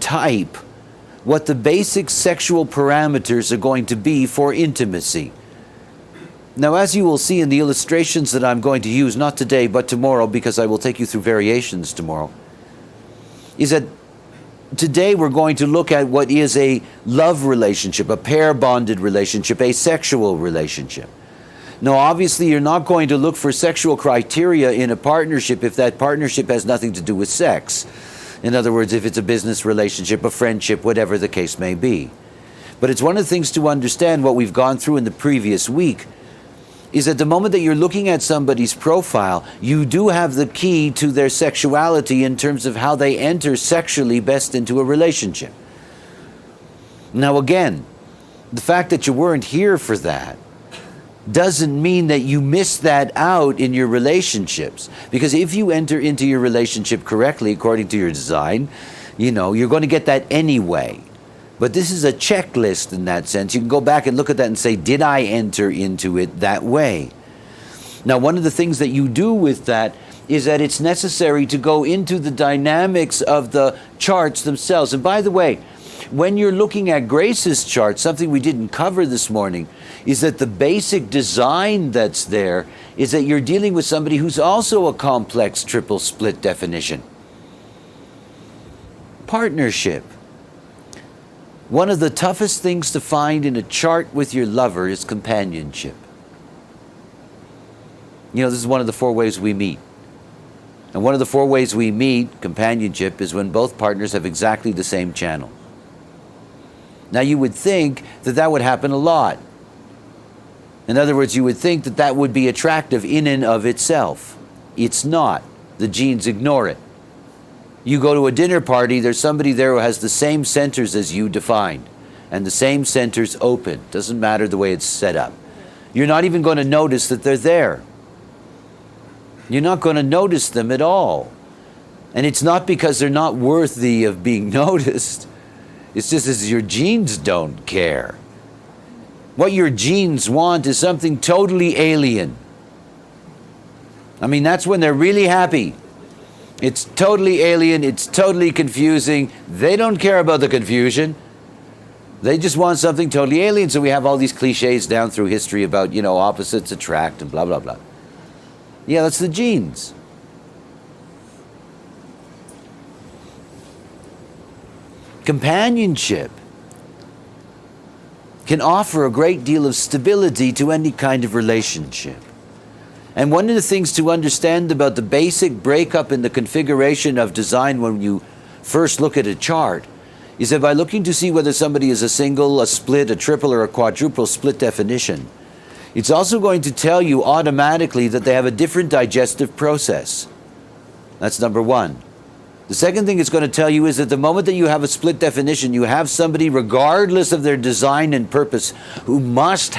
type what the basic sexual parameters are going to be for intimacy. Now, as you will see in the illustrations that I'm going to use, not today, but tomorrow, because I will take you through variations tomorrow, is that today we're going to look at what is a love relationship, a pair-bonded relationship, a sexual relationship. Now, obviously, you're not going to look for sexual criteria in a partnership if that partnership has nothing to do with sex. In other words, if it's a business relationship, a friendship, whatever the case may be. But it's one of the things to understand what we've gone through in the previous week, is at the moment that you're looking at somebody's profile, you do have the key to their sexuality in terms of how they enter sexually best into a relationship. Now again, the fact that you weren't here for that doesn't mean that you miss that out in your relationships. Because if you enter into your relationship correctly, according to your design, you're going to get that anyway. But this is a checklist in that sense. You can go back and look at that and say, did I enter into it that way? Now, one of the things that you do with that is that it's necessary to go into the dynamics of the charts themselves. And by the way, when you're looking at Grace's chart, something we didn't cover this morning, is that the basic design that's there is that you're dealing with somebody who's also a complex triple split definition. Partnership. One of the toughest things to find in a chart with your lover is companionship. This is one of the 4 ways we meet. And one of the 4 ways we meet, companionship, is when both partners have exactly the same channel. Now you would think that that would happen a lot. In other words, you would think that that would be attractive in and of itself. It's not. The genes ignore it. You go to a dinner party, there's somebody there who has the same centers as you defined, and the same centers open. Doesn't matter the way it's set up. You're not even going to notice that they're there. You're not going to notice them at all. And it's not because they're not worthy of being noticed. It's just as your genes don't care. What your genes want is something totally alien. That's when they're really happy. It's totally alien, it's totally confusing. They don't care about the confusion. They just want something totally alien. So we have all these cliches down through history about, opposites attract and blah, blah, blah. Yeah, that's the genes. Companionship can offer a great deal of stability to any kind of relationship. And one of the things to understand about the basic breakup in the configuration of design when you first look at a chart is that by looking to see whether somebody is a single, a split, a triple, or a quadruple split definition, it's also going to tell you automatically that they have a different digestive process. That's number 1. The second thing it's going to tell you is that the moment that you have a split definition, you have somebody, regardless of their design and purpose, who must